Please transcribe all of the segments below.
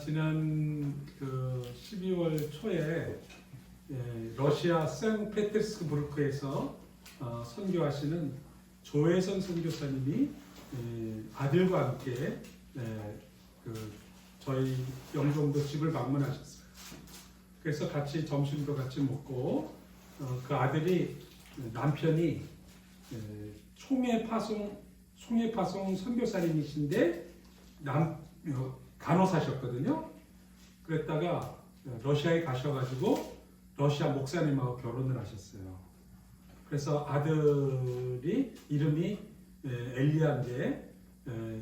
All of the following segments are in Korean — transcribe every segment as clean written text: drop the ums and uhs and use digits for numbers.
지난 그 12월 초에 러시아 생페테르스부르크에서 선교하시는 조혜선 선교사님이 아들과 함께 저희 영종도 집을 방문하셨어요. 그래서 같이 점심도 같이 먹고 그 아들이 남편이 총회파송 선교사님이신데 간호사셨거든요. 그랬다가 러시아에 가셔가지고 러시아 목사님하고 결혼을 하셨어요. 그래서 아들이 이름이 엘리야인데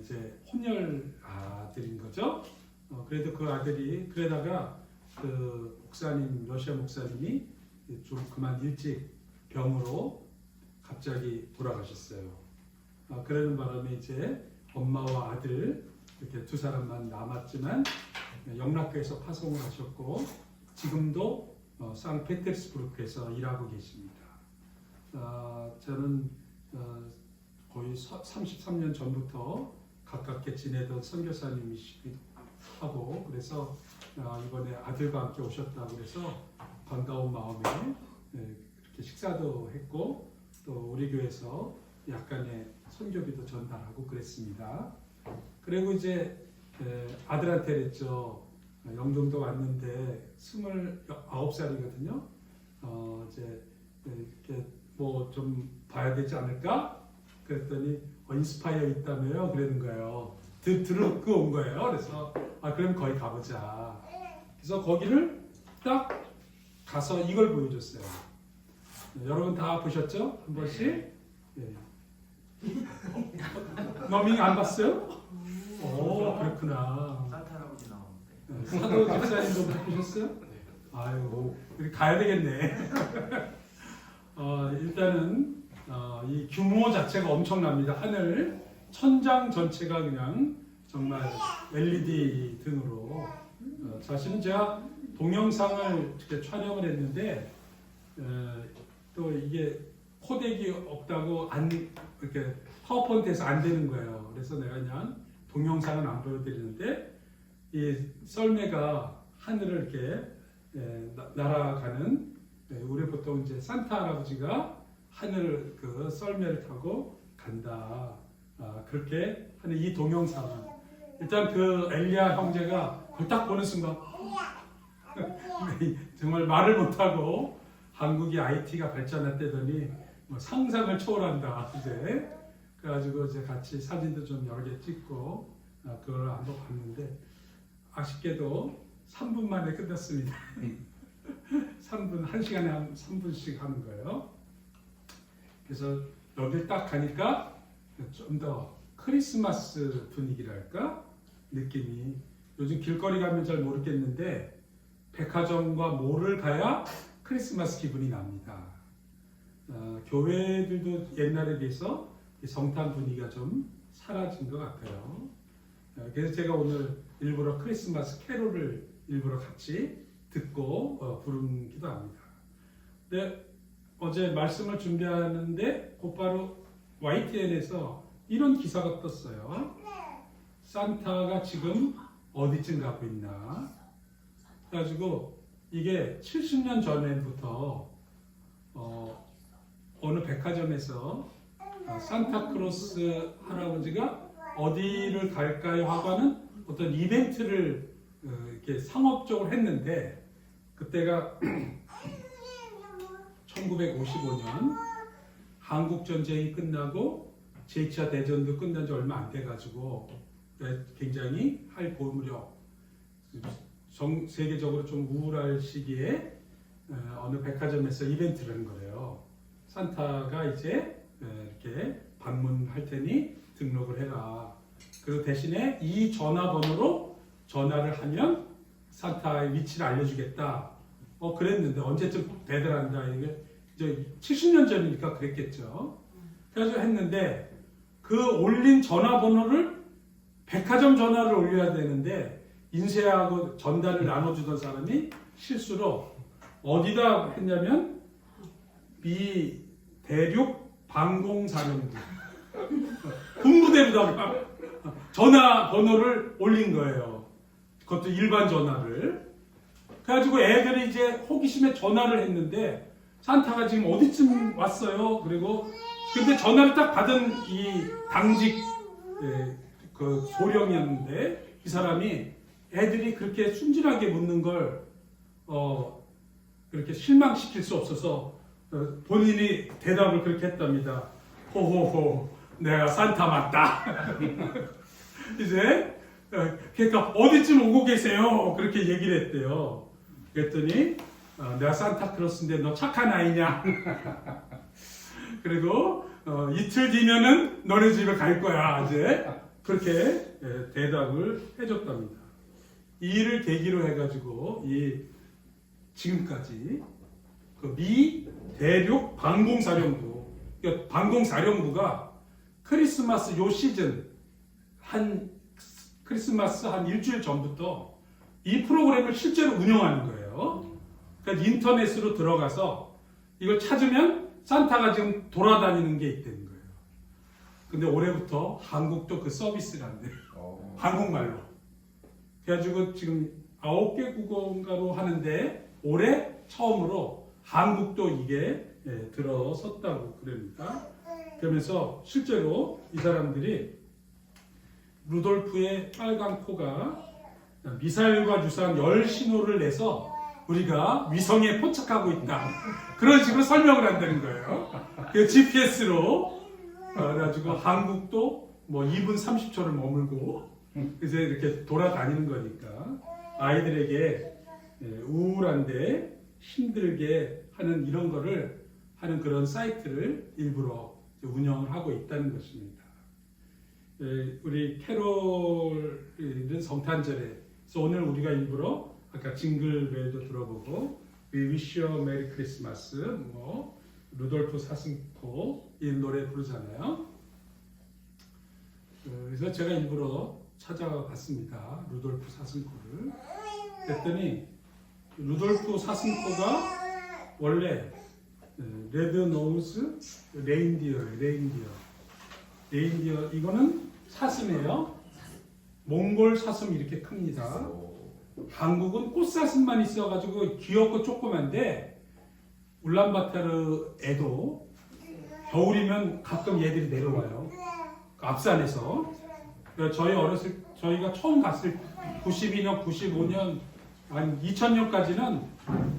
이제 혼혈 아들인 거죠. 그래도 그 아들이 그러다가 그 목사님 러시아 목사님이 좀 그만 일찍 병으로 갑자기 돌아가셨어요. 그러는 바람에 이제 엄마와 아들 이렇게 두 사람만 남았지만 영락교에서 파송을 하셨고 지금도 상페테르스부르크에서 일하고 계십니다. 저는 거의 33년 전부터 가깝게 지내던 선교사님이시기도 하고 그래서 이번에 아들과 함께 오셨다고 그래서 반가운 마음에 이렇게 식사도 했고 또 우리 교회에서 약간의 선교비도 전달하고 그랬습니다. 그리고 이제 아들한테 그랬죠. 영종도 왔는데 29살이거든요. 이제 이렇게 뭐 좀 봐야 되지 않을까? 그랬더니 인스파이어 있다며요. 그러는 거예요. 듣고 온 거예요. 그래서 그럼 거기 가보자. 그래서 거기를 딱 가서 이걸 보여줬어요. 여러분 다 보셨죠? 한 번씩? 너밍 안 봤어요? 오, 그렇구나. 산타 할아버지 나오는데. 사도 집사님도 보셨어요? 아유, 가야 되겠네. 일단은 이 규모 자체가 엄청납니다. 하늘 천장 전체가 그냥 정말 LED 등으로. 사실은 제가 동영상을 이렇게 촬영을 했는데 또 이게 코덱이 없다고 이렇게 파워포인트에서 안 되는 거예요. 그래서 내가 그냥 동영상은 안 보여드리는데 이 썰매가 하늘을 이렇게 날아가는 우리 보통 이제 산타 할아버지가 하늘 그 썰매를 타고 간다 그렇게 하는 이 동영상 일단 그 엘리야 형제가 그걸 딱 보는 순간 정말 말을 못하고 한국이 IT가 발전했다더니 뭐 상상을 초월한다 이제 그래가지고 이제 같이 사진도 좀 여러 개 찍고 그걸 한번 봤는데 아쉽게도 3분 만에 끝났습니다. 3분 1시간에 한 3분씩 하는 거예요. 그래서 여기 딱 가니까 좀 더 크리스마스 분위기랄까 느낌이 요즘 길거리 가면 잘 모르겠는데 백화점과 몰을 가야 크리스마스 기분이 납니다. 교회들도 옛날에 비해서 성탄 분위기가 좀 사라진 것 같아요. 그래서 제가 오늘 일부러 크리스마스 캐롤을 일부러 같이 듣고 부르기도 합니다. 근데 어제 말씀을 준비하는데 곧바로 YTN에서 이런 기사가 떴어요. 산타가 지금 어디쯤 가고 있나? 그래가지고 이게 70년 전에부터 어느 백화점에서 산타크로스 할아버지가 어디를 갈까요 하고 하는 어떤 이벤트를 이렇게 상업적으로 했는데 그때가 1955년 한국 전쟁이 끝나고 제2차 대전도 끝난 지 얼마 안 돼가지고 굉장히 할 봄무렵 세계적으로 좀 우울할 시기에 어느 백화점에서 이벤트를 한 거래요. 산타가 이제 이렇게 방문할 테니 등록을 해라. 그리고 대신에 이 전화번호로 전화를 하면 산타의 위치를 알려주겠다. 그랬는데 언제쯤 배달한다. 이게 이제 70년 전이니까 그랬겠죠. 그래서 했는데 그 올린 전화번호를 백화점 전화를 올려야 되는데 인쇄하고 전달을 나눠주던 사람이 실수로 어디다 했냐면 미 대륙 방공사령부 군부대로다가 전화번호를 올린 거예요. 그것도 일반 전화를. 그래가지고 애들이 이제 호기심에 전화를 했는데 산타가 지금 어디쯤 왔어요. 그리고 근데 전화를 딱 받은 이 당직 그 소령이었는데 이 사람이 애들이 그렇게 순진하게 묻는 걸 그렇게 실망시킬 수 없어서 본인이 대답을 그렇게 했답니다. 호호호, 내가 산타 맞다. 이제 그러니까 어디쯤 오고 계세요? 그렇게 얘기를 했대요. 그랬더니 내가 산타클로스인데 너 착한 아이냐? 그리고 이틀 뒤면은 너네 집에 갈 거야. 이제 그렇게 대답을 해줬답니다. 이 일을 계기로 해가지고 지금까지 그 미 대륙 방공사령부, 그러니까 방공사령부가 크리스마스 요 시즌 크리스마스 한 일주일 전부터 이 프로그램을 실제로 운영하는 거예요. 그러니까 인터넷으로 들어가서 이걸 찾으면 산타가 지금 돌아다니는 게 있다는 거예요. 근데 올해부터 한국도 그 서비스를 한대요. 한국말로. 그래가지고 지금 9개 국어인가로 하는데 올해 처음으로 한국도 이게 들어섰다고 그럽니다. 그러면서 실제로 이 사람들이 루돌프의 빨간 코가 미사일과 유사한 열 신호를 내서 우리가 위성에 포착하고 있다. 그런 식으로 설명을 한다는 거예요. 그 GPS로 그래가지고 한국도 뭐 2분 30초를 머물고 이제 이렇게 돌아다니는 거니까 아이들에게 우울한데 힘들게 하는 이런 거를 하는 그런 사이트를 일부러 운영을 하고 있다는 것입니다. 우리 캐롤은 성탄절에 그래서 오늘 우리가 일부러 아까 징글벨도 들어보고 We Wish You a Merry Christmas 뭐 루돌프 사슴코 이 노래 부르잖아요. 그래서 제가 일부러 찾아봤습니다. 루돌프 사슴코를. 그랬더니 루돌프 사슴코가 원래 레드 노우즈 레인디어 이거는 사슴이에요. 몽골 사슴 이렇게 큽니다. 한국은 꽃사슴만 있어가지고 귀엽고 조그만데 울란바타르에도 겨울이면 가끔 얘들이 내려와요. 앞산에서. 저희가 처음 갔을 92년, 95년, 한 2000년까지는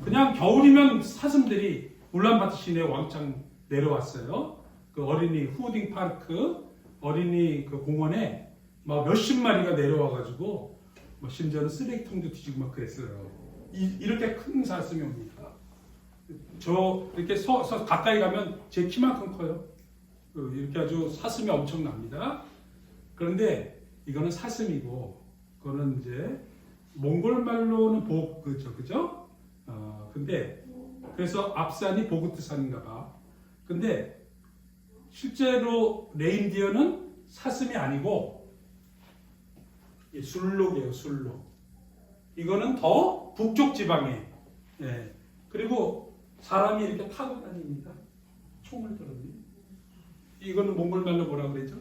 그냥 겨울이면 사슴들이 울란바토 시내 왕창 내려왔어요. 그 어린이 후딩 파크 어린이 그 공원에 막 몇십 마리가 내려와가지고 뭐 심지어는 쓰레기통도 뒤지고 막 그랬어요. 이렇게 큰 사슴이 옵니다. 저 이렇게 가까이 가면 제 키만큼 커요. 이렇게 아주 사슴이 엄청납니다. 그런데 이거는 사슴이고, 그거는 이제 몽골 말로는 보그죠, 그죠? 근데 그래서 앞산이 보그트산인가 봐. 근데 실제로 레인디어는 사슴이 아니고 술록이에요, 술록. 이거는 더 북쪽 지방에. 예. 그리고 사람이 이렇게 타고 다닙니다. 총을 들었니? 이거는 몽골 말로 뭐라 그러죠?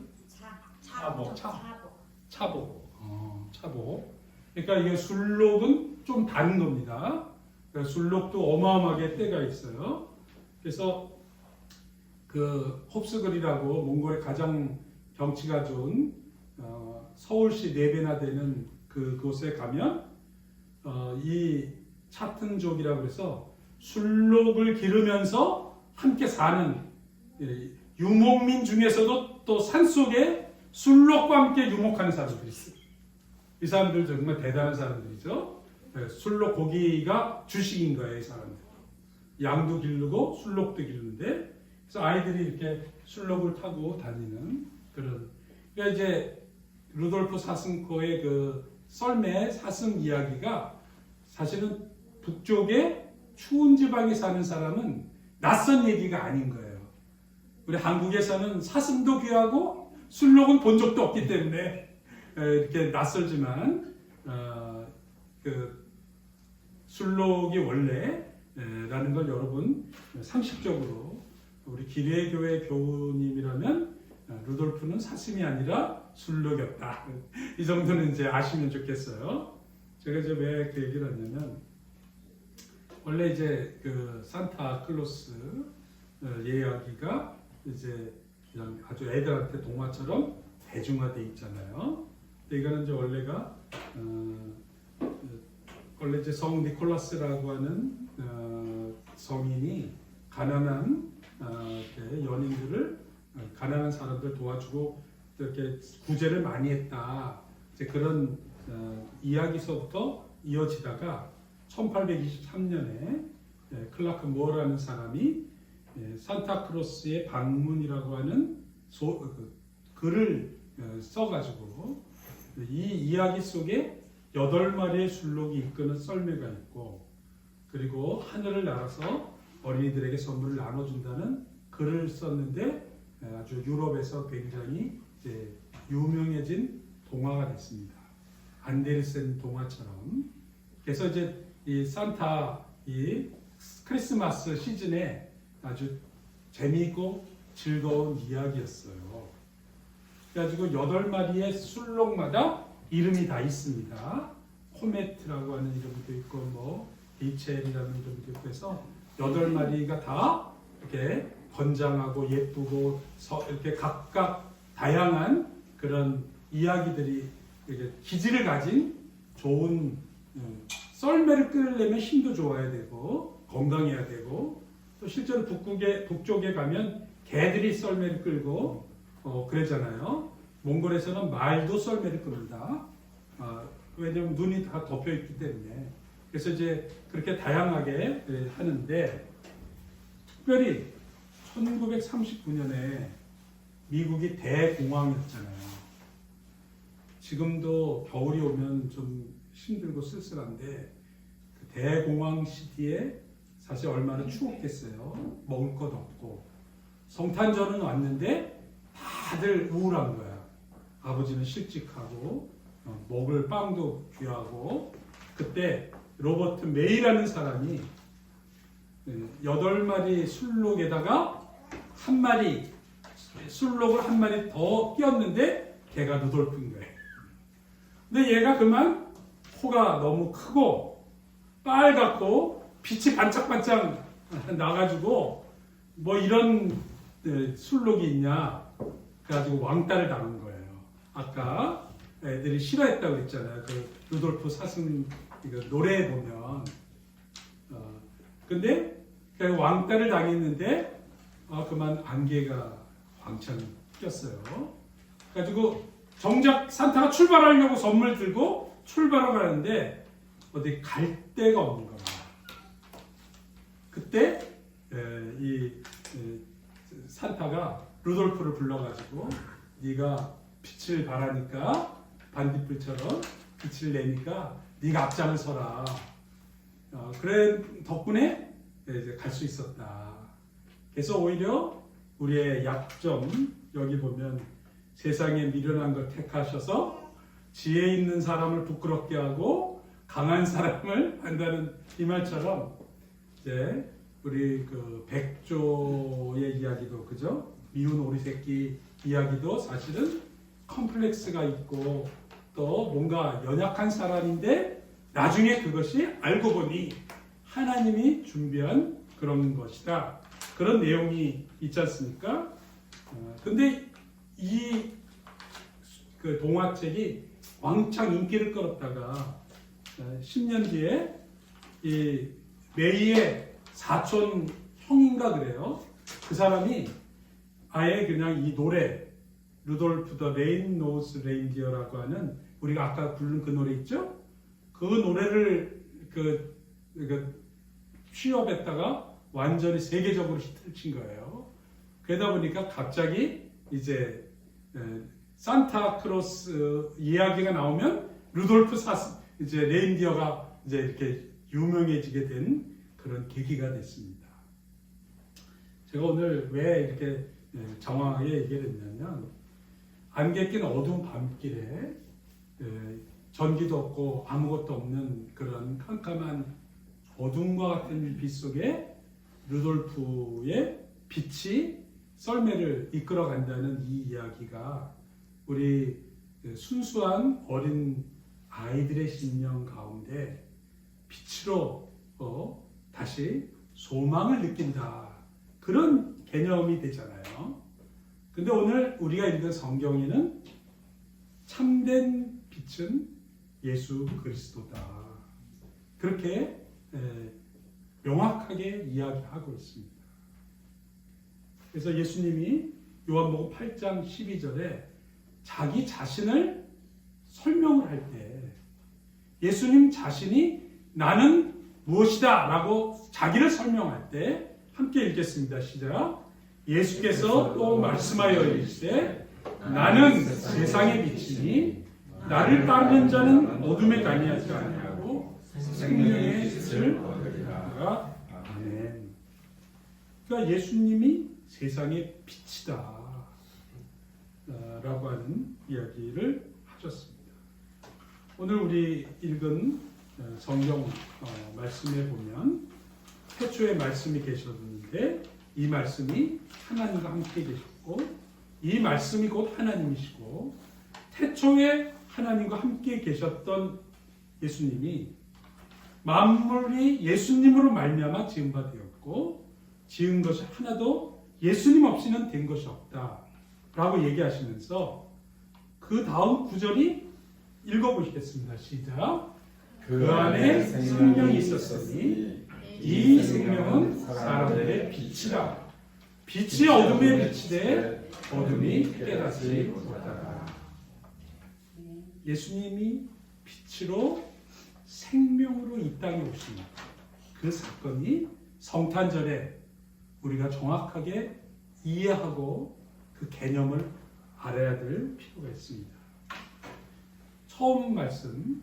차복. 차복. 그러니까 이게 술록은 좀 다른 겁니다. 그러니까 술록도 어마어마하게 때가 있어요. 그래서 그 홉스글이라고 몽골의 가장 경치가 좋은 서울시 4배나 되는 그곳에 가면 이 차튼족이라고 해서 술록을 기르면서 함께 사는 유목민 중에서도 또 산속에 술록과 함께 유목하는 사람들이 있어요. 이 사람들 정말 대단한 사람들이죠. 술록 고기가 주식인 거예요, 이 사람들. 양도 기르고 술록도 기르는데, 그래서 아이들이 이렇게 술록을 타고 다니는 그런. 그러니까 이제 루돌프 사슴코의 그 썰매 사슴 이야기가 사실은 북쪽에 추운 지방에 사는 사람은 낯선 얘기가 아닌 거예요. 우리 한국에서는 사슴도 귀하고 술록은 본 적도 없기 때문에 이렇게 낯설지만 그 술록이 원래라는 걸 여러분 상식적으로 우리 기례교회 교우님이라면 루돌프는 사슴이 아니라 술록이었다. 이 정도는 이제 아시면 좋겠어요. 제가 이제 왜 그 얘기를 하냐면 원래 이제 그 산타클로스 이야기가 이제 그냥 아주 애들한테 동화처럼 대중화돼 있잖아요. 근데 이거는 이제 원래가 원래 이제 성 니콜라스라고 하는 성인이 가난한 연인들을 가난한 사람들 도와주고 이렇게 구제를 많이 했다. 이제 그런 이야기서부터 이어지다가 1823년에 클라크 모어라는 사람이 산타크로스의 방문이라고 하는 글을 써가지고 이 이야기 속에 8마리의 술록이 이끄는 썰매가 있고 그리고 하늘을 날아서 어린이들에게 선물을 나눠준다는 글을 썼는데 아주 유럽에서 굉장히 이제 유명해진 동화가 됐습니다. 안데르센 동화처럼. 그래서 이제 이 산타 이 크리스마스 시즌에 아주 재미있고 즐거운 이야기였어요. 그래가지고 8마리의 술록마다 이름이 다 있습니다. 코메트라고 하는 이름도 있고 뭐 리첼이라는 이름도 있고 해서 8마리가 다 이렇게 건장하고 예쁘고 이렇게 각각 다양한 그런 이야기들이 이렇게 기질을 가진 좋은 썰매를 끌려면 힘도 좋아야 되고 건강해야 되고 또 실제로 북쪽에 가면 개들이 썰매를 끌고 그러잖아요. 몽골에서는 말도 썰매를 끕니다. 왜냐하면 눈이 다 덮여 있기 때문에. 그래서 이제 그렇게 다양하게 하는데 특별히 1939년에 미국이 대공황이었잖아요. 지금도 겨울이 오면 좀 힘들고 쓸쓸한데 그 대공황 시기에 사실 얼마나 추웠겠어요. 먹을 것 없고 성탄절은 왔는데 다들 우울한 거야. 아버지는 실직하고 먹을 빵도 귀하고 그때 로버트 메이라는 사람이 8마리 술록에다가 술록을 한 마리 더 끼웠는데 걔가 루돌프인 거예요. 근데 얘가 그만 코가 너무 크고 빨갛고 빛이 반짝반짝 나가지고 뭐 이런 술록이 있냐 그래가지고 왕따를 당한 거예요. 아까 애들이 싫어했다고 그랬잖아요. 그 루돌프 사슴 노래에 보면 근데 왕따를 당했는데 그만 안개가 왕창 꼈어요. 그래가지고 정작 산타가 출발하려고 선물 들고 출발하고 가는데 어디 갈 데가 없는 거야. 그때 이 산타가 루돌프를 불러가지고 네가 빛을 발하니까 반딧불처럼 빛을 내니까 네가 앞장을 서라. 그래 덕분에 이제 갈 수 있었다. 그래서 오히려 우리의 약점 여기 보면 세상에 미련한 걸 택하셔서 지혜 있는 사람을 부끄럽게 하고 강한 사람을 한다는 이 말처럼 이제 우리 그 백조의 이야기도 그죠? 미운 오리 새끼 이야기도 사실은 컴플렉스가 있고 또 뭔가 연약한 사람인데 나중에 그것이 알고 보니 하나님이 준비한 그런 것이다. 그런 내용이 있지 않습니까? 근데 이 그 동화책이 왕창 인기를 끌었다가 10년 뒤에 이 메이의 사촌 형인가 그래요. 그 사람이 아예 그냥 이 노래 루돌프 더 레인 노스 레인디어라고 하는 우리가 아까 부른 그 노래 있죠? 그 노래를 취업했다가 완전히 세계적으로 히트를 친 거예요. 그러다 보니까 갑자기 이제 산타크로스 이야기가 나오면 루돌프 이제 레인디어가 이제 이렇게 유명해지게 된 그런 계기가 됐습니다. 제가 오늘 왜 이렇게 장황하게 얘기를 했냐면 안개 낀 어두운 밤길에 전기도 없고 아무것도 없는 그런 캄캄한 어둠과 같은 빛 속에 루돌프의 빛이 썰매를 이끌어 간다는 이 이야기가 우리 순수한 어린 아이들의 심령 가운데 빛으로 다시 소망을 느낀다. 그런 개념이 되잖아요. 근데 오늘 우리가 읽은 성경에는 참된 빛은 예수 그리스도다. 그렇게 명확하게 이야기하고 있습니다. 그래서 예수님이 요한복음 8장 12절에 자기 자신을 설명을 할 때 예수님 자신이 나는 무엇이다 라고 자기를 설명할 때 함께 읽겠습니다. 시작. 예수께서 또 말씀하여 이르시되 나는 세상의 빛이니 나를 따르는 자는 어둠에 다니지 아니하고 생명의 빛을 얻으리라. 아멘. 그러니까 예수님이 세상의 빛이다 라고 하는 이야기를 하셨습니다. 오늘 우리 읽은 성경 말씀에 보면 태초에 말씀이 계셨는데 이 말씀이 하나님과 함께 계셨고 이 말씀이 곧 하나님이시고 태초에 하나님과 함께 계셨던 예수님이 만물이 예수님으로 말미암아 지은 바 되었고 지은 것이 하나도 예수님 없이는 된 것이 없다 라고 얘기하시면서 그 다음 구절이 읽어보시겠습니다. 시작. 그 안에 생명이 있었으니 이 생명은 사람들의 빛이라. 빛이 어둠에 비치되 어둠이 깨닫지 못하더라. 예수님이 빛으로 생명으로 이 땅에 오신 그 사건이 성탄절에 우리가 정확하게 이해하고 그 개념을 알아야 될 필요가 있습니다. 처음 말씀이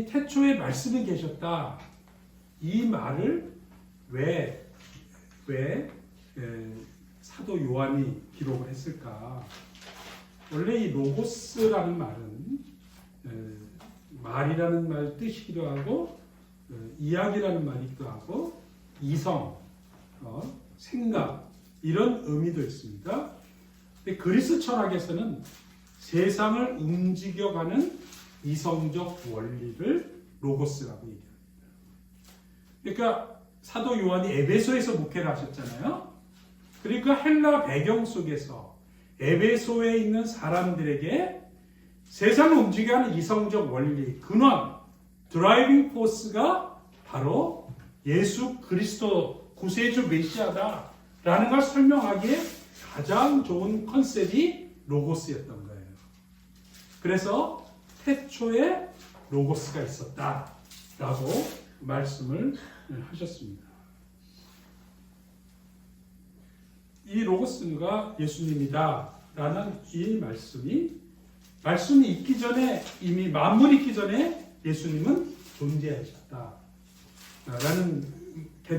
태초에 말씀이 계셨다. 이 말을 왜 사도 요한이 기록을 했을까? 원래 이 로고스라는 말은 말이라는 말 뜻이기도 하고 이야기라는 말이기도 하고 이성, 생각 이런 의미도 있습니다. 근데 그리스 철학에서는 세상을 움직여가는 이성적 원리를 로고스라고 얘기합니다. 그러니까 사도 요한이 에베소에서 목회를 하셨잖아요. 그러니까 헬라 배경 속에서 에베소에 있는 사람들에게 세상을 움직여가는 이성적 원리, 근원, 드라이빙 포스가 바로 예수 그리스도 구세주 메시아다라는 걸 설명하기에 가장 좋은 컨셉이 로고스였던 거예요. 그래서 태초에 로고스가 있었다라고 말씀을 하셨습니다. 이 로고스가 예수님이다라는 이 말씀이 있기 전에 이미 만물이 있기 전에 예수님은 존재하셨다라는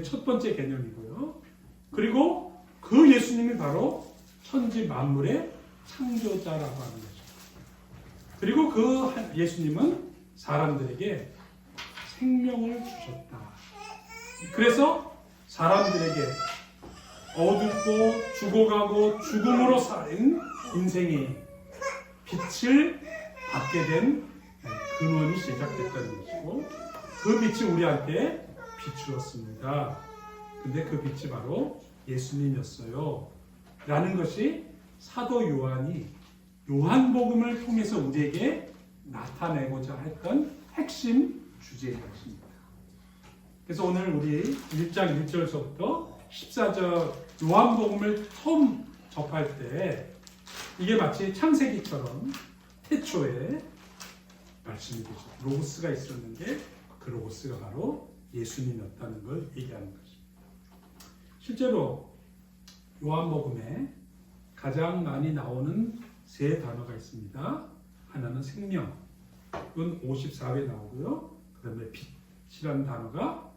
첫 번째 개념이고요. 그리고 그 예수님이 바로 천지 만물의 창조자라고 하는 거죠. 그리고 그 예수님은 사람들에게 생명을 주셨다. 그래서 사람들에게 어둡고 죽어가고 죽음으로 쌓인 인생이 빛을 받게 된 근원이 시작됐다는 것이고 그 빛이 우리한테 비추었습니다. 근데 그 빛이 바로 예수님이었어요. 라는 것이 사도 요한이 요한복음을 통해서 우리에게 나타내고자 했던 핵심 주제인 것입니다. 그래서 오늘 우리 1장 1절서부터 14절 요한복음을 처음 접할 때 이게 마치 창세기처럼 태초에 말씀이 되죠. 로고스가 있었는데 그 로고스가 바로 예수님이었다는 걸 얘기하는 것입니다. 실제로 요한복음에 가장 많이 나오는 세 단어가 있습니다. 하나는 생명, 이건 54회 나오고요. 그 다음에 빛이라는 단어가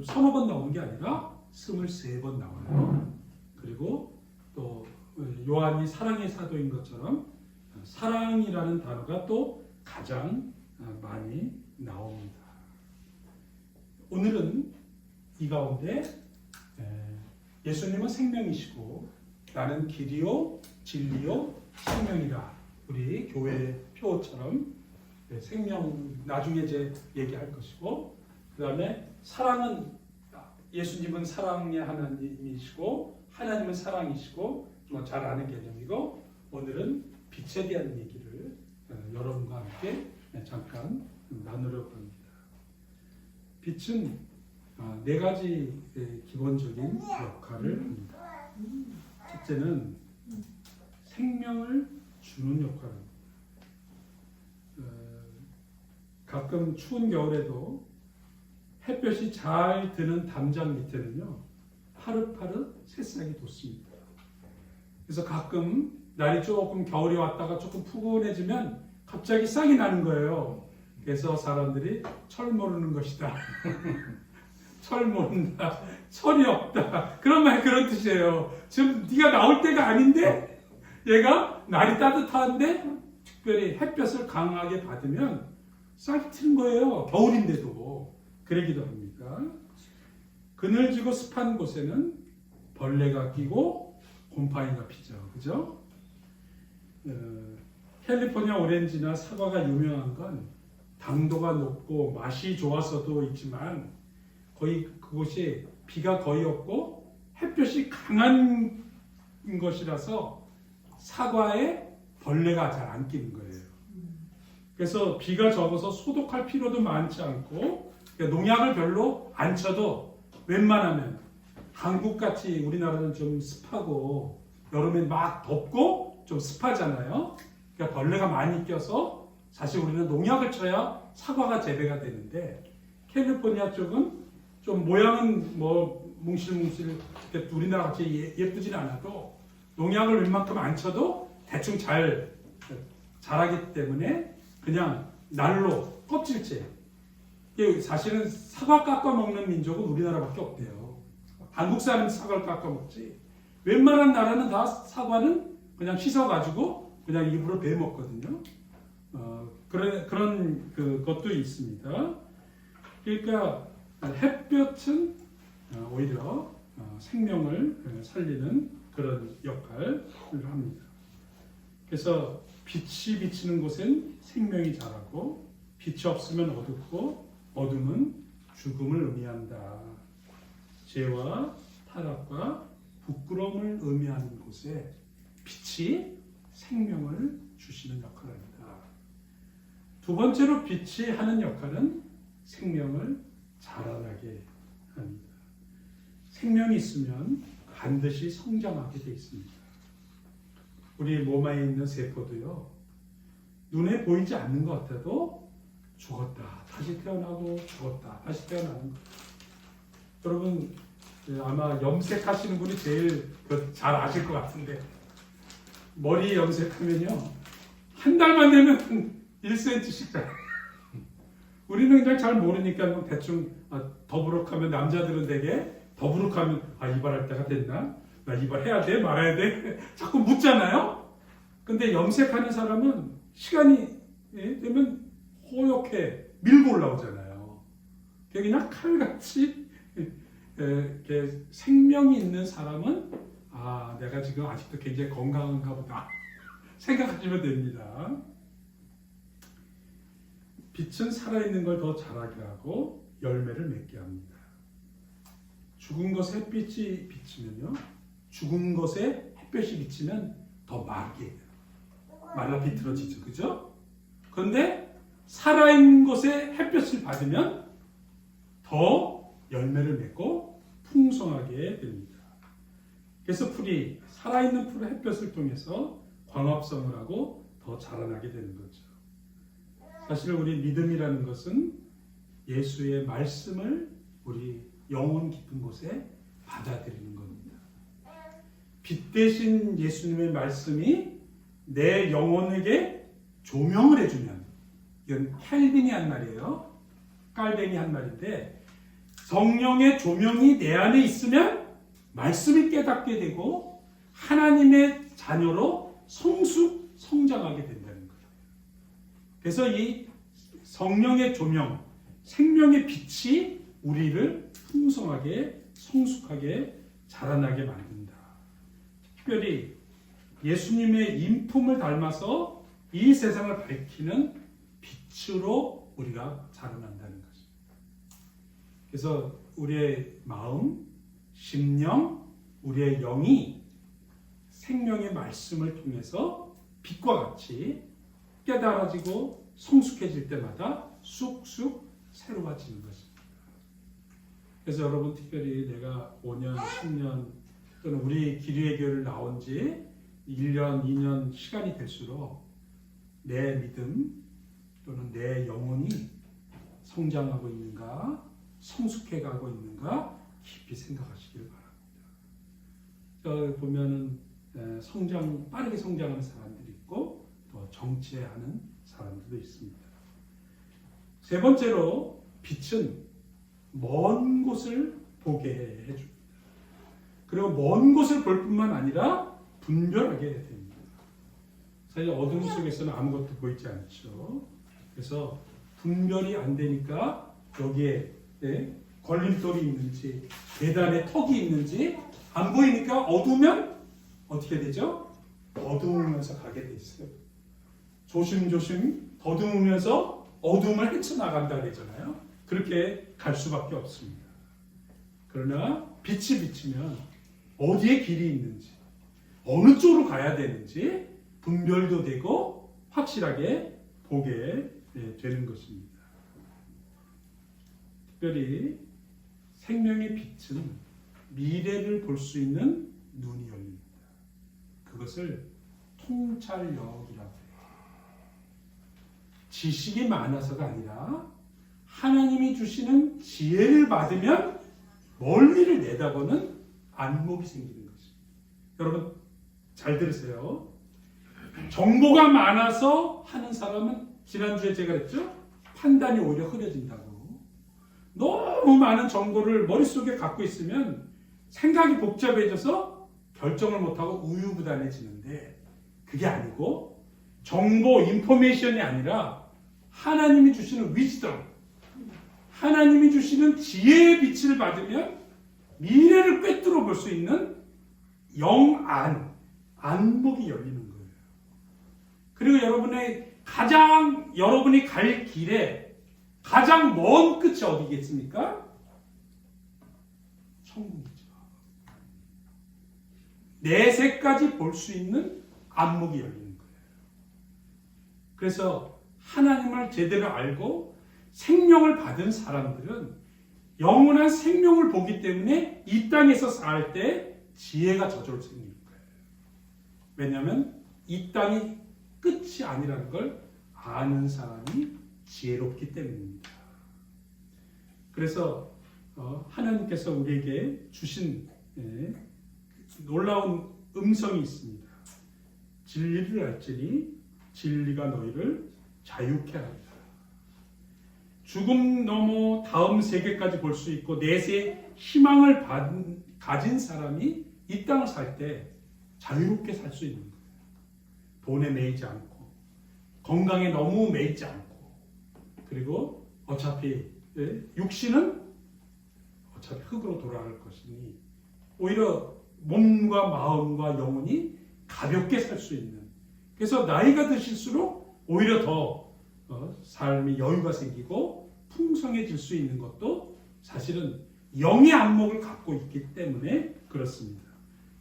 서너 번 나오는 게 아니라 23번 나와요. 그리고 또 요한이 사랑의 사도인 것처럼 사랑이라는 단어가 또 가장 많이 나옵니다. 오늘은 이 가운데 예수님은 생명이시고 나는 길이요 진리요 생명이라 우리 교회 표처럼 생명 나중에 이제 얘기할 것이고, 그 다음에 사랑은 예수님은 사랑의 하나님이시고 하나님은 사랑이시고 뭐 잘 아는 개념이고, 오늘은 빛에 대한 얘기를 여러분과 함께 잠깐 나누려고 합니다. 빛은 네 가지 기본적인 역할을 합니다. 첫째는 생명을 주는 역할을 합니다. 가끔 추운 겨울에도 햇볕이 잘 드는 담장 밑에는요, 파릇파릇 새싹이 돋습니다. 그래서 가끔 날이 조금 겨울이 왔다가 조금 푸근해지면 갑자기 싹이 나는 거예요. 그래서 사람들이 철 모르는 것이다. 철 모른다. 철이 없다. 그런 말 그런 뜻이에요. 지금 네가 나올 때가 아닌데 얘가 날이 따뜻한데 특별히 햇볕을 강하게 받으면 싹이 트는 거예요. 겨울인데도. 그러기도 합니다. 그늘지고 습한 곳에는 벌레가 끼고 곰팡이가 피죠. 그죠? 캘리포니아 오렌지나 사과가 유명한 건 당도가 높고 맛이 좋아서도 있지만 거의 그곳이 비가 거의 없고 햇볕이 강한 것이라서 사과에 벌레가 잘 안 끼는 거예요. 그래서 비가 적어서 소독할 필요도 많지 않고 농약을 별로 안 쳐도 웬만하면 한국같이 우리나라는 좀 습하고 여름엔 막 덥고 좀 습하잖아요. 그러니까 벌레가 많이 껴서 사실 우리는 농약을 쳐야 사과가 재배가 되는데 캘리포니아 쪽은 좀 모양은 뭐 뭉실뭉실 우리나라 같이 예쁘진 않아도 농약을 웬만큼 안 쳐도 대충 잘 자라기 때문에 그냥 날로 껍질째. 사실은 사과 깎아 먹는 민족은 우리나라밖에 없대요. 한국 사람은 사과를 깎아 먹지. 웬만한 나라는 다 사과는 그냥 씻어가지고 그냥 입으로 베어 먹거든요. 그런 것도 있습니다. 그러니까 햇볕은 오히려 생명을 살리는 그런 역할을 합니다. 그래서 빛이 비치는 곳엔 생명이 자라고 빛이 없으면 어둡고 어둠은 죽음을 의미한다. 죄와 타락과 부끄러움을 의미하는 곳에 빛이 생명을 주시는 역할을 합니다. 두 번째로 빛이 하는 역할은 생명을 자라나게 합니다. 생명이 있으면 반드시 성장하게 되어 있습니다. 우리 몸 안에 있는 세포도요, 눈에 보이지 않는 것 같아도 죽었다 다시 태어나고 죽었다 다시 태어나는 것. 여러분 아마 염색하시는 분이 제일 잘 아실 것 같은데, 머리 염색하면요 한 달만 되면 1cm씩 자라요. 우리는 그냥 잘 모르니까 대충 더부룩하면, 남자들은 되게 더부룩하면 이발할 때가 됐나? 나 이발해야 돼? 말아야 돼? 자꾸 묻잖아요. 근데 염색하는 사람은 시간이 되면 호옇게 밀고 올라오잖아요. 그냥 칼같이 생명이 있는 사람은 내가 지금 아직도 굉장히 건강한가 보다 생각하시면 됩니다. 빛은 살아있는 걸 더 자라게 하고 열매를 맺게 합니다. 죽은 것에 햇빛이 비치면요, 죽은 것에 햇볕이 비치면 더 마르게 돼요. 말라 비틀어지죠. 그죠? 그런데 살아있는 곳에 햇볕을 받으면 더 열매를 맺고 풍성하게 됩니다. 그래서 풀이, 살아있는 풀의 햇볕을 통해서 광합성을 하고 더 자라나게 되는 거죠. 사실 우리 믿음이라는 것은 예수의 말씀을 우리 영혼 깊은 곳에 받아들이는 겁니다. 빛 대신 예수님의 말씀이 내 영혼에게 조명을 해주면, 이건 켈빈이 한 말이에요. 깔뱅이 한 말인데, 성령의 조명이 내 안에 있으면 말씀이 깨닫게 되고 하나님의 자녀로 성장하게 된다는 거예요. 그래서 이 성령의 조명, 생명의 빛이 우리를 풍성하게, 성숙하게 자라나게 만든다. 특별히 예수님의 인품을 닮아서 이 세상을 밝히는 빛으로 우리가 자라난다는 것입니다. 그래서 우리의 마음, 심령, 우리의 영이 생명의 말씀을 통해서 빛과 같이 깨달아지고 성숙해질 때마다 쑥쑥 새로워지는 것입니다. 그래서 여러분 특별히 내가 5년, 10년 또는 우리 기류의 교회를 나온 지 1년, 2년 시간이 될수록 내 믿음 또는 내 영혼이 성장하고 있는가, 성숙해가고 있는가 깊이 생각하시길 바랍니다. 보면은 빠르게 성장하는 사람들이 있고 또 정체하는 사람들도 있습니다. 세 번째로 빛은 먼 곳을 보게 해줍니다. 그리고 먼 곳을 볼 뿐만 아니라 분별하게 됩니다. 사실 어둠 속에서는 아무것도 보이지 않죠. 그래서 분별이 안 되니까 여기에 걸림돌이 있는지 계단에 턱이 있는지 안 보이니까 어두우면 어떻게 되죠? 더듬으면서 가게 돼 있어요. 조심조심 더듬으면서 어둠을 헤쳐나간다 그러잖아요. 그렇게 갈 수밖에 없습니다. 그러나 빛이 비치면 어디에 길이 있는지 어느 쪽으로 가야 되는지 분별도 되고 확실하게 보게 되는 것입니다. 특별히 생명의 빛은 미래를 볼 수 있는 눈이 열립니다. 그것을 통찰력이라고 해요. 지식이 많아서가 아니라 하나님이 주시는 지혜를 받으면 멀리를 내다보는 안목이 생기는 것입니다. 여러분 잘 들으세요. 정보가 많아서 하는 사람은 지난주에 제가 했죠. 판단이 오히려 흐려진다고. 너무 많은 정보를 머릿속에 갖고 있으면 생각이 복잡해져서 결정을 못하고 우유부단해지는데 그게 아니고 정보, 인포메이션이 아니라 하나님이 주시는 위즈덤, 하나님이 주시는 지혜의 빛을 받으면 미래를 꿰뚫어 볼 수 있는 안목이 열리는 거예요. 그리고 여러분이 갈 길에 가장 먼 끝이 어디겠습니까? 천국이죠. 내세까지 볼 수 있는 안목이 열리는 거예요. 그래서 하나님을 제대로 알고 생명을 받은 사람들은 영원한 생명을 보기 때문에 이 땅에서 살 때 지혜가 저절로 생기는 거예요. 왜냐하면 이 땅이 끝이 아니라는 걸 아는 사람이 지혜롭기 때문입니다. 그래서 하나님께서 우리에게 주신 놀라운 음성이 있습니다. 진리를 알지니 진리가 너희를 자유케 하리라. 죽음 넘어 다음 세계까지 볼 수 있고 내세의 희망을 가진 사람이 이 땅을 살 때 자유롭게 살 수 있는 거예요. 돈에 매이지 않고 건강에 너무 매이지 않고 그리고 어차피 육신은 어차피 흙으로 돌아갈 것이니 오히려 몸과 마음과 영혼이 가볍게 살 수 있는, 그래서 나이가 드실수록 오히려 더 삶의 여유가 생기고 풍성해질 수 있는 것도 사실은 영의 안목을 갖고 있기 때문에 그렇습니다.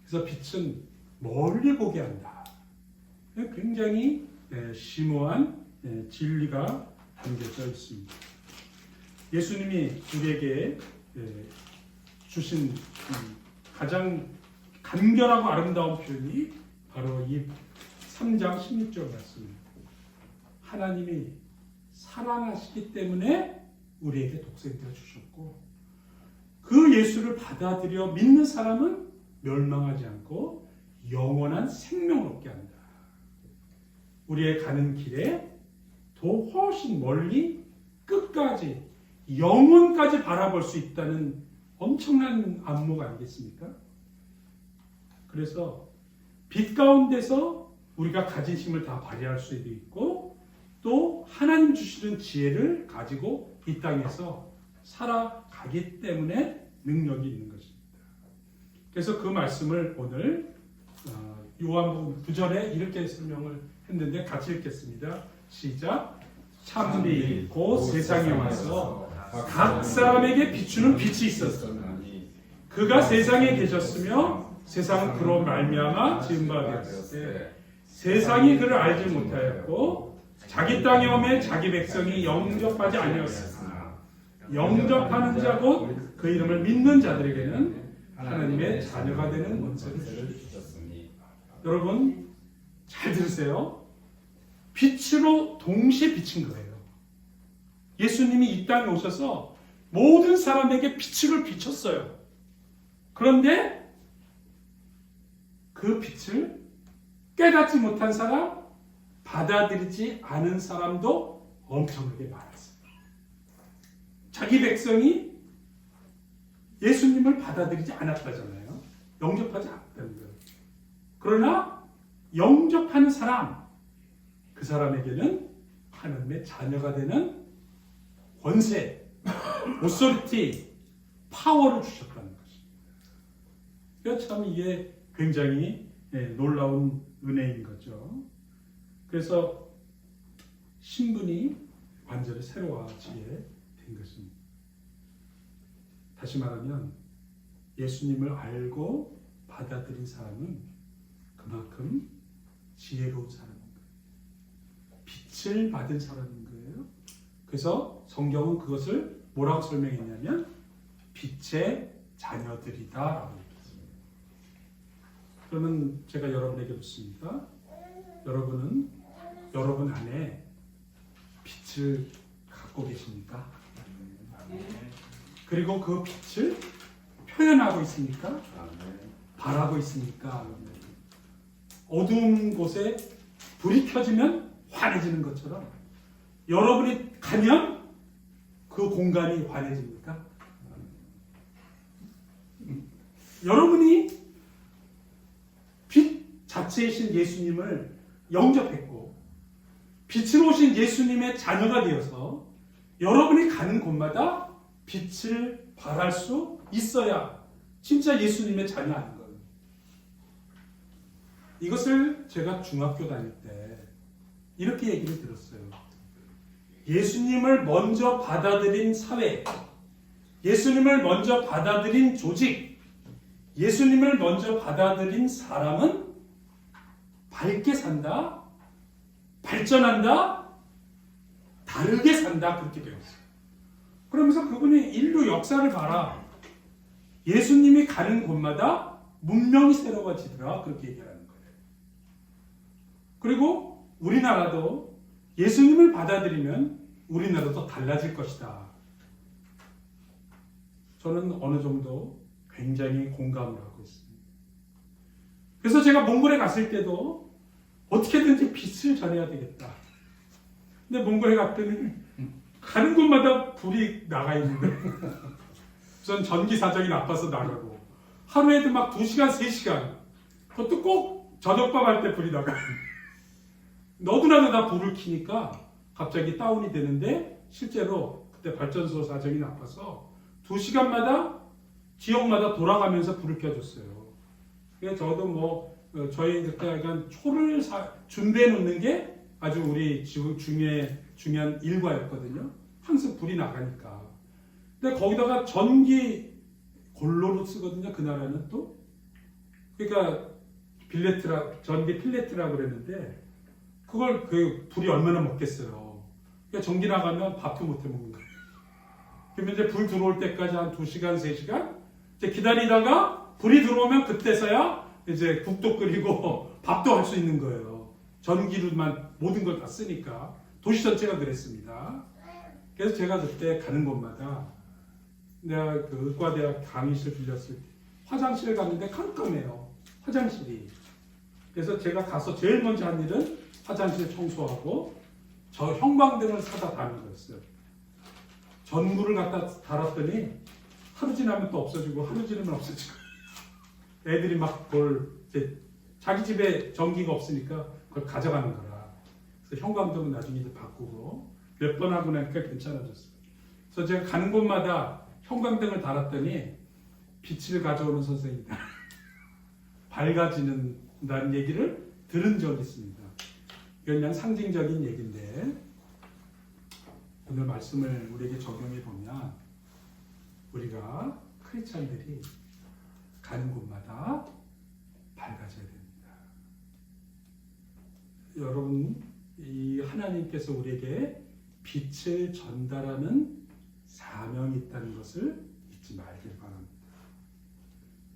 그래서 빛은 멀리 보게 한다. 굉장히 심오한 진리가 담겨져 있습니다. 예수님이 우리에게 주신 가장 간결하고 아름다운 표현이 바로 이 3장 16절 말씀입니다. 하나님이 사랑하시기 때문에 우리에게 독생자를 주셨고 그 예수를 받아들여 믿는 사람은 멸망하지 않고 영원한 생명을 얻게 한다. 우리의 가는 길에 더 훨씬 멀리 끝까지 영원까지 바라볼 수 있다는 엄청난 안목 아니겠습니까? 그래서 빛 가운데서 우리가 가진 힘을 다 발휘할 수도 있고 또 하나님 주시는 지혜를 가지고 이 땅에서 살아가기 때문에 능력이 있는 것입니다. 그래서 그 말씀을 오늘 요한복음 9절에 이렇게 설명을 했는데 같이 읽겠습니다. 시작. 참빛 곧 세상에 와서 각 사람에게 비추는 빛이 있었으니 그가 세상에 계셨으며 세상은 그로 말미암아 지은 바 되었을 때 세상이 그를 알지 못하였고 자기 땅에 오매 자기 백성이 영접하지 아니하였으나 영접하는 자 곧 그 이름을 믿는 자들에게는 하나님의 자녀가 되는 권세를 주셨으니. 여러분 잘 들으세요. 빛으로 동시에 비친 거예요. 예수님이 이 땅에 오셔서 모든 사람에게 빛을 비췄어요. 그런데 그 빛을 깨닫지 못한 사람, 받아들이지 않은 사람도 엄청나게 많았어요. 자기 백성이 예수님을 받아들이지 않았다잖아요. 영접하지 않았다는 거예요. 그러나 영접하는 사람, 그 사람에게는 하나님의 자녀가 되는 권세, 오소리티, 파워를 주셨다는 것입니다. 참 이게 굉장히 놀라운 은혜인 거죠. 그래서 신분이 완전히 새로워지게 된 것입니다. 다시 말하면 예수님을 알고 받아들인 사람은 그만큼 지혜로운 사람인 거예요. 빛을 받은 사람인 거예요. 그래서 성경은 그것을 뭐라고 설명했냐면 빛의 자녀들이다 라고 얘기했습니다. 그러면 제가 여러분에게 묻습니다. 여러분은 여러분 안에 빛을 갖고 계십니까? 그리고 그 빛을 표현하고 있습니까? 바라고 있습니까? 어두운 곳에 불이 켜지면 환해지는 것처럼 여러분이 가면 그 공간이 환해집니까? 여러분이 빛 자체이신 예수님을 영접했고 빛으로 오신 예수님의 자녀가 되어서 여러분이 가는 곳마다 빛을 발할 수 있어야 진짜 예수님의 자녀 아닌 거예요. 이것을 제가 중학교 다닐 때 이렇게 얘기를 들었어요. 예수님을 먼저 받아들인 사회, 예수님을 먼저 받아들인 조직, 예수님을 먼저 받아들인 사람은 밝게 산다, 발전한다, 다르게 산다 그렇게 배웠어요. 그러면서 그분이 인류 역사를 봐라. 예수님이 가는 곳마다 문명이 새로워지더라 그렇게 얘기하는 거예요. 그리고 우리나라도 예수님을 받아들이면 우리나라도 달라질 것이다. 저는 어느 정도 굉장히 공감을 하고 있습니다. 그래서 제가 몽골에 갔을 때도 어떻게든지 빛을 전해야 되겠다. 근데 몽골에 갔더니 가는 곳마다 불이 나가 있는 거예요. 우선 전기 사정이 나빠서 나가고 하루에도 막 2시간, 3시간 그것도 꼭 저녁밥 할 때 불이 나가요. 너도나도 다 불을 켜니까 갑자기 다운이 되는데 실제로 그때 발전소 사정이 나빠서 2시간마다 지역마다 돌아가면서 불을 켜줬어요. 그래서 저도 뭐 저희 그때 약간 초를 준비해 놓는 게 아주 우리 중요한 일과였거든요. 항상 불이 나가니까. 근데 거기다가 전기 골로로 쓰거든요. 그 나라는 또. 그러니까 전기 필레트라고 그랬는데 그걸 그 불이 얼마나 먹겠어요. 그러니까 전기 나가면 밥도 못 해 먹는 거예요. 그러면 이제 불 들어올 때까지 한 2시간, 3시간 이제 기다리다가 불이 들어오면 그때서야 이제 국도 끓이고 밥도 할 수 있는 거예요. 전기로만 모든 걸 다 쓰니까. 도시 전체가 그랬습니다. 그래서 제가 그때 가는 곳마다 내가 그 의과대학 강의실 빌렸을 때 화장실에 갔는데 깜깜해요. 화장실이. 그래서 제가 가서 제일 먼저 한 일은 화장실 청소하고 저 형광등을 사다 다는 거였어요. 전구를 갖다 달았더니 하루 지나면 또 없어지고 하루 지나면 없어지고 애들이 막 그걸 자기 집에 전기가 없으니까 그걸 가져가는 거라. 그래서 형광등은 나중에 이제 바꾸고 몇 번 하고 나니까 괜찮아졌어요. 그래서 제가 가는 곳마다 형광등을 달았더니 빛을 가져오는 선생이다. 밝아지는다는 얘기를 들은 적이 있습니다. 이건 그냥 상징적인 얘기인데 오늘 말씀을 우리에게 적용해 보면 우리가 크리스찬들이 가는 곳마다 밝아져야 됩니다. 여러분, 이 하나님께서 우리에게 빛을 전달하는 사명이 있다는 것을 잊지 말길 바랍니다.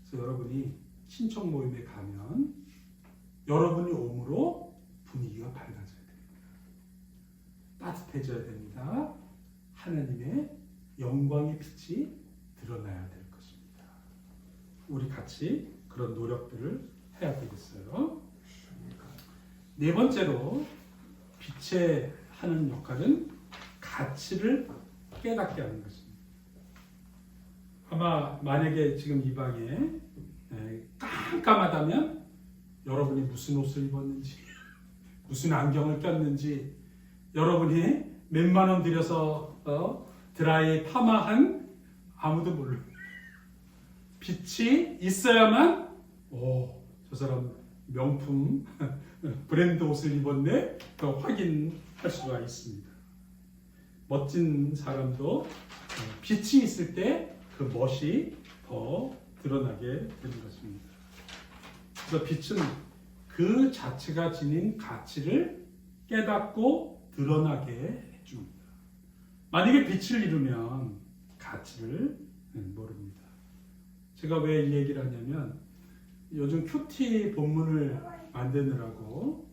그래서 여러분이 신청 모임에 가면 여러분이 옴으로 분위기가 밝아져야 됩니다. 따뜻해져야 됩니다. 하나님의 영광의 빛이 드러나야 될 것입니다. 우리 같이 그런 노력들을 해야 되겠어요. 네 번째로 빛의 하는 역할은 가치를 깨닫게 하는 것입니다. 아마 만약에 지금 이 방에 깜깜하다면 여러분이 무슨 옷을 입었는지, 무슨 안경을 꼈는지, 여러분이 몇만 원 들여서 드라이 파마한 아무도 몰라요. 빛이 있어야만 저 사람 명품 브랜드 옷을 입었네 더 확인할 수가 있습니다. 멋진 사람도 빛이 있을 때 그 멋이 더 드러나게 되는 것입니다. 그래서 빛은 그 자체가 지닌 가치를 깨닫고 드러나게 해줍니다. 만약에 빛을 잃으면 가치를 모릅니다. 제가 왜 이 얘기를 하냐면 요즘 큐티 본문을 만드느라고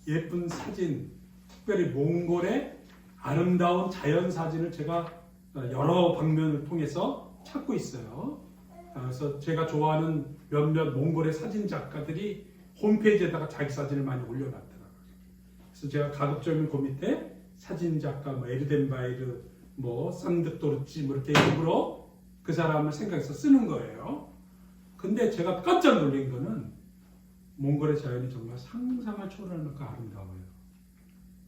예쁜 사진, 특별히 몽골의 아름다운 자연 사진을 제가 여러 방면을 통해서 찾고 있어요. 그래서 제가 좋아하는 몇몇 몽골의 사진 작가들이 홈페이지에다가 자기 사진을 많이 올려놨더라고요. 그래서 제가 가급적이면 그 밑에 사진 작가 에르덴바이르, 쌍득도르치 이렇게 일부러 그 사람을 생각해서 쓰는 거예요. 근데 제가 깜짝 놀란 거는 몽골의 자연이 정말 상상을 초월하는 만큼 아름다워요.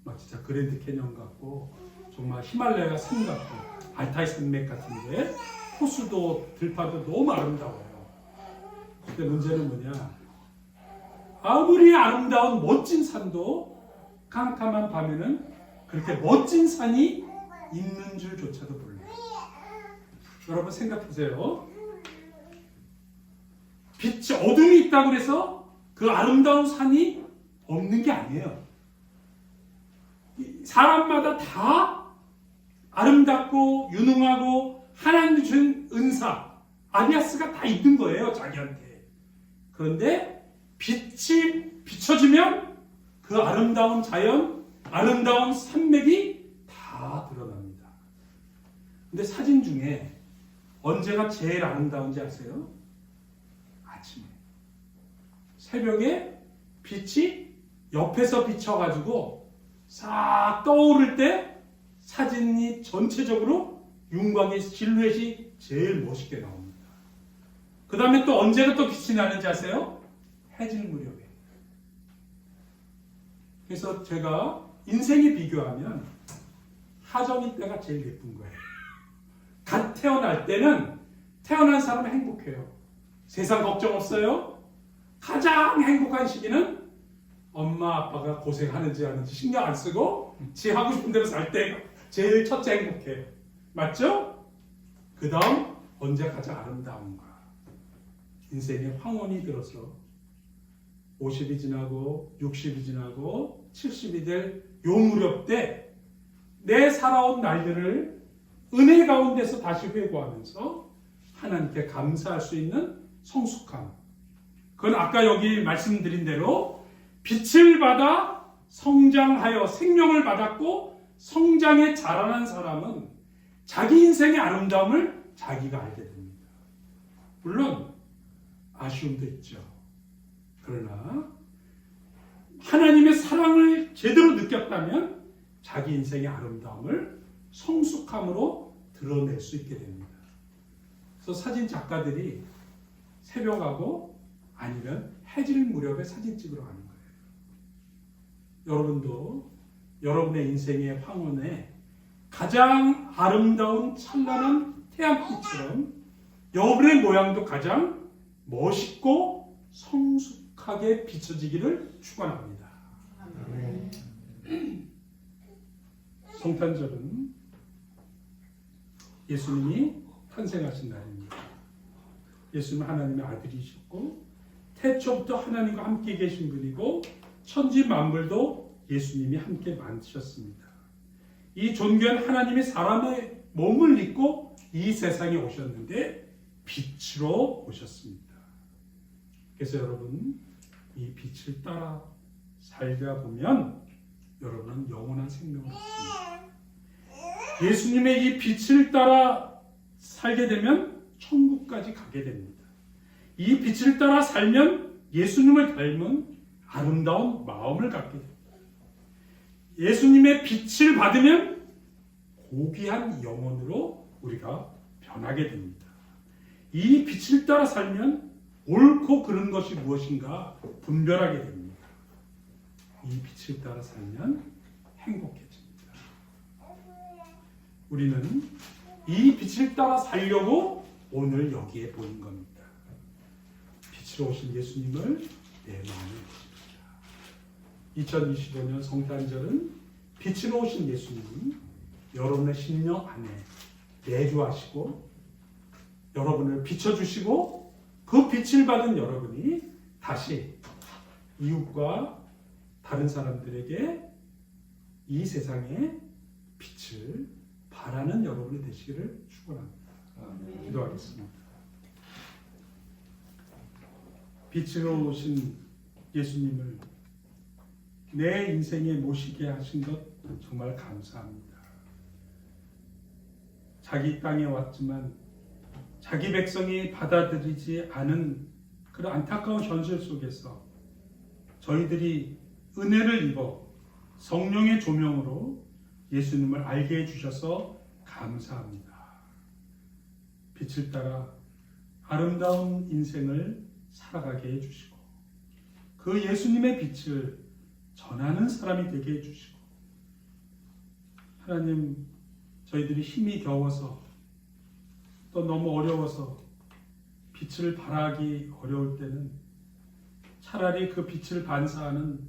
막 진짜 그랜드 캐년 같고 정말 히말라야 산 같고 알타이 산맥 같은데 호수도 들판도 너무 아름다워요. 근데 문제는 뭐냐? 아무리 아름다운 멋진 산도 캄캄한 밤에는 그렇게 멋진 산이 있는 줄조차도 몰라요. 여러분 생각하세요. 빛이 어둠이 있다고 해서 그 아름다운 산이 없는 게 아니에요. 사람마다 다 아름답고 유능하고 하나님 주신 은사, 아리아스가 다 있는 거예요, 자기한테. 그런데 빛이 비춰지면 그 아름다운 자연, 아름다운 산맥이 다 드러납니다. 근데 사진 중에 언제가 제일 아름다운지 아세요? 아침에. 새벽에 빛이 옆에서 비춰가지고 싹 떠오를 때 사진이 전체적으로 윤곽의 실루엣이 제일 멋있게 나옵니다. 그 다음에 또 언제가 또 빛이 나는지 아세요? 해질 무렵에. 그래서 제가 인생에 비교하면 하정이 때가 제일 예쁜 거예요. 갓 태어날 때는 태어난 사람은 행복해요. 세상 걱정 없어요. 가장 행복한 시기는 엄마 아빠가 고생하는지 하는지 신경 안 쓰고 지 하고 싶은 대로 살 때 제일 첫째 행복해요. 맞죠? 그 다음 언제 가장 아름다운가? 인생의 황혼이 들어서 50이 지나고 60이 지나고 70이 될 요 무렵 때 내 살아온 날들을 은혜 가운데서 다시 회고하면서 하나님께 감사할 수 있는 성숙함. 그건 아까 여기 말씀드린 대로 빛을 받아 성장하여 생명을 받았고 성장에 자라난 사람은 자기 인생의 아름다움을 자기가 알게 됩니다. 물론 아쉬움도 있죠. 그러나 하나님의 사랑을 제대로 느꼈다면 자기 인생의 아름다움을 성숙함으로 드러낼 수 있게 됩니다. 그래서 사진 작가들이 새벽하고 아니면 해질 무렵에 사진 찍으러 가는 거예요. 여러분도 여러분의 인생의 황혼에 가장 아름다운 찬란한 태양빛처럼 여러분의 모양도 가장 멋있고 성숙하게 비춰지기를 축원합니다. 성탄절은 예수님이 탄생하신 날입니다. 예수님은 하나님의 아들이셨고 태초부터 하나님과 함께 계신 분이고 천지 만물도 예수님이 함께 만드셨습니다. 이 존귀한 하나님이 사람의 몸을 입고 이 세상에 오셨는데 빛으로 오셨습니다. 그래서 여러분 이 빛을 따라 살다 보면 여러분은 영원한 생명을 얻습니다. 예수님의 이 빛을 따라 살게 되면 천국까지 가게 됩니다. 이 빛을 따라 살면 예수님을 닮은 아름다운 마음을 갖게 됩니다. 예수님의 빛을 받으면 고귀한 영혼으로 우리가 변하게 됩니다. 이 빛을 따라 살면 옳고 그른 것이 무엇인가 분별하게 됩니다. 이 빛을 따라 살면 행복해집니다. 우리는 이 빛을 따라 살려고 오늘 여기에 모인 겁니다. 빛으로 오신 예수님을 내 마음에 모십니다. 2025년 성탄절은 빛으로 오신 예수님 여러분의 심령 안에 내주하시고 여러분을 비춰주시고 그 빛을 받은 여러분이 다시 이웃과 다른 사람들에게 이 세상에 빛을 바라는 여러분이 되시기를 축원합니다. 기도하겠습니다. 빛으로 오신 예수님을 내 인생에 모시게 하신 것 정말 감사합니다. 자기 땅에 왔지만 자기 백성이 받아들이지 않은 그런 안타까운 현실 속에서 저희들이 은혜를 입어 성령의 조명으로 예수님을 알게 해주셔서 감사합니다. 빛을 따라 아름다운 인생을 살아가게 해주시고 그 예수님의 빛을 전하는 사람이 되게 해주시고 하나님 저희들이 힘이 겨워서 또 너무 어려워서 빛을 발하기 어려울 때는 차라리 그 빛을 반사하는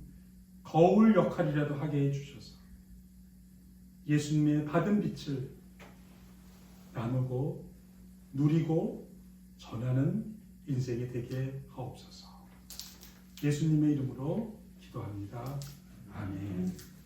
거울 역할이라도 하게 해주셔서 예수님의 받은 빛을 나누고 누리고 전하는 인생이 되게 하옵소서. 예수님의 이름으로 기도합니다. 아멘.